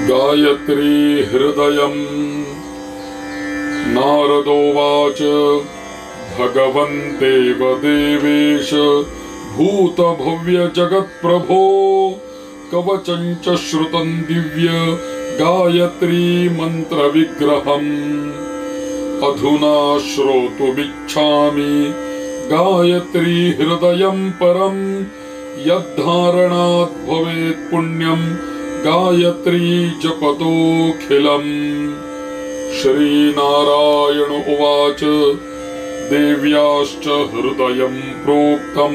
गायत्री हृदयम्। नारदोवाच भगवन् देवदेवेश भूतभव्यजगत्प्रभो कवचं च श्रुतं दिव्य गायत्री मन्त्रविग्रहम्। अधुना श्रोतुमिच्छामि गायत्री हृदयं परम् यद्धारणात् भवेत् पुण्यं गायत्री जपतोऽखिलम्। श्रीनारायण उवाच देव्याश्च हृदयं प्रोक्तं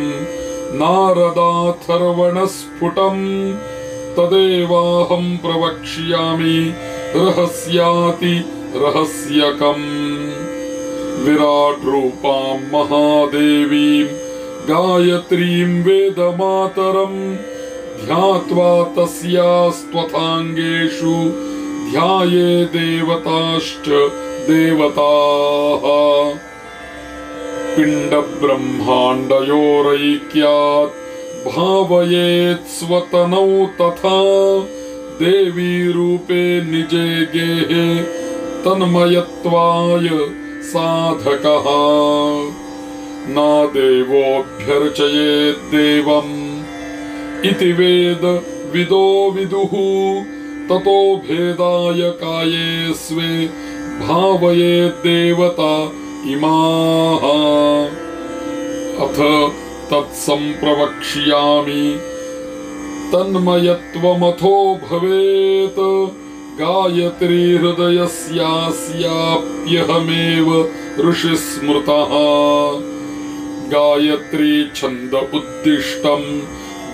नारदाथर्वणस्फुटम् तदेवाहं प्रवक्ष्यामि रहस्याति रहस्यकम्। विराट रूपां महादेवीं गायत्रीं वेदमातरम् ध्यात्वा तस्यास्त्वथाङ्गेषु ध्याये देवताश्च देवताः। पिण्डब्रह्माण्डयोरैक्यात् भावयेत् स्वतनौ तथा देवी रूपे निजे गेहे तन्मयत्वाय साधकः। न देवोऽभ्यर्चयेत् देवम् इति वेद विदो विदुः ततो भेदाय काये स्वे भावयेत् देवता इमाः। अथ तत्संप्रवक्ष्यामि तन्मयत्वमथो भवेत् गायत्री हृदयस्यास्याप्यहमेव ऋषिस्मृतः। गायत्री छन्द उद्दिष्टम्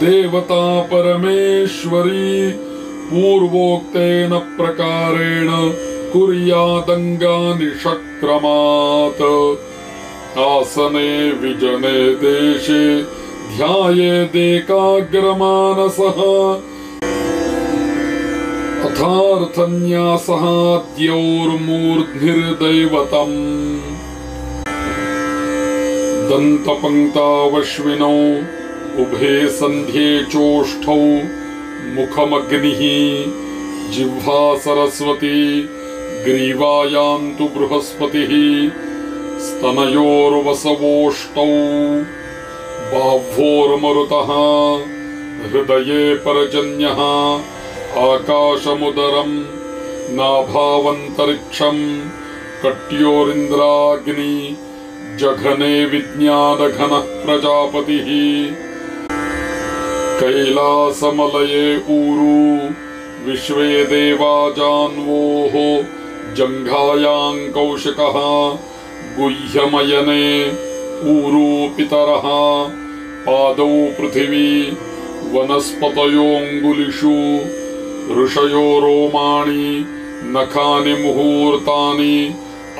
देवता परमेश्वरी पूर्वोक्तेन प्रकारेण कुर्यादङ्गानि षट्क्रमात्। आसने विजने देशे ध्यायेदेकाग्रमानसः अथार्थन्यासः द्यौर्मूर्ध्निर्दैवतम्। दन्तपङ्क्तावश्विनौ उभे सन्ध्ये चोष्ठौ मुखमग्निः जिह्वा सरस्वती ग्रीवायां तु बृहस्पतिः स्तनयोर्वसवोष्टौ बाह्वोर्मरुतः हृदये पर्जन्यः आकाशमुदरं नाभावन्तरिक्षं कट्योरिन्द्राग्नि जघने विज्ञानघनः प्रजापतिः। कैलासमलये ऊरू विश्वे देवा जान्वोः जङ्घायां कौशिकः गुह्यमयने ऊरू पितरः पादौ पृथिवी वनस्पतयोऽङ्गुलिषु ऋषयो रोमाणि नखानि मुहूर्तानि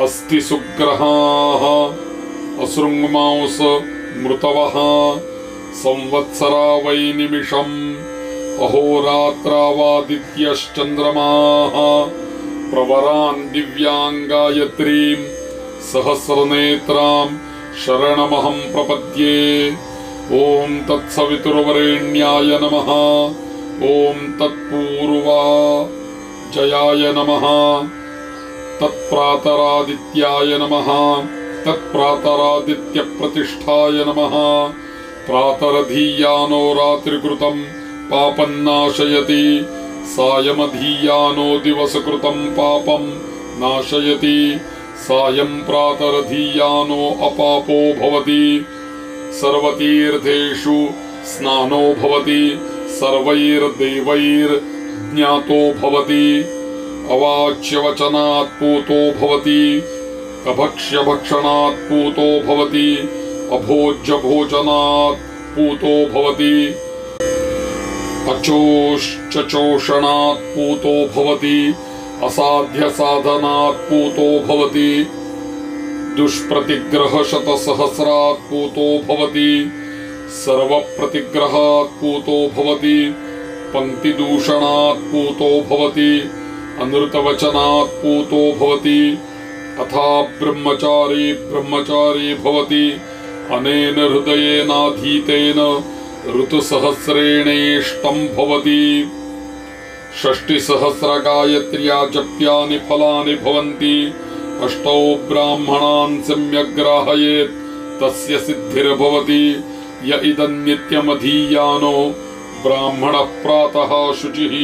अस्ति सुग्रहाः असृङ्मांस मृतवः संवत्सरा वै निमिषम् अहोरात्रावादित्यश्चन्द्रमाः प्रवरान् दिव्यां गायत्रीं सहस्रनेत्रां शरणमहं प्रपद्ये। ॐ तत्सवितुर्वरेण्याय नमः। ॐ तत्पूर्वाजयाय नमः। तत्प्रातरादित्याय नमः। तत्प्रातरादित्यप्रतिष्ठाय नमः। प्रातरधीयानो रात्रिकृतं पापं नाशयति सायमधीयानो दिवसकृतं पापं नाशयति सायं प्रातरधीयानो अपापो भवति सर्वतीर्थेषु स्नानो भवति सर्वैर्देवैर्ज्ञातो भवति अवाच्यवचनात् पूतो भवति अभक्ष्यभक्षणात् पूतो भवति अभोज्यभोजनात् पूतो भवति अचोश्चोषणात् पूतो भवति असाध्यसाधनात् पूतो भवति दुष्प्रतिग्रहशतसहस्रात् पूतो भवति सर्वप्रतिग्रहात् पूतो भवति पङ्क्तिदूषणात् पूतो भवति अनृतवचनात् पूतो भवति अथा ब्रह्मचारी ब्रह्मचारी भवति अनेन हृदयेनाधीतेन ऋतुसहस्रेणेष्टं भवति षष्टिसहस्र गायत्र्या जप्यानि फलानि भवन्ति अष्टौ ब्राह्मणान् सम्यक् ग्राहयेत् तस्य सिद्धिर्भवति य इदं नित्यमधीयानो ब्राह्मणः प्रातः शुचिः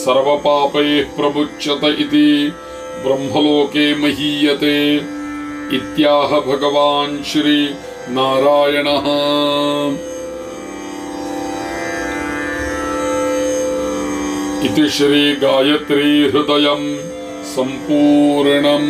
सर्वपापैः प्रमुच्यत इति ब्रह्मलोके महीयते इत्याह भगवान् श्री नारायणः। इति श्री गायत्री हृदयम् सम्पूर्णम्।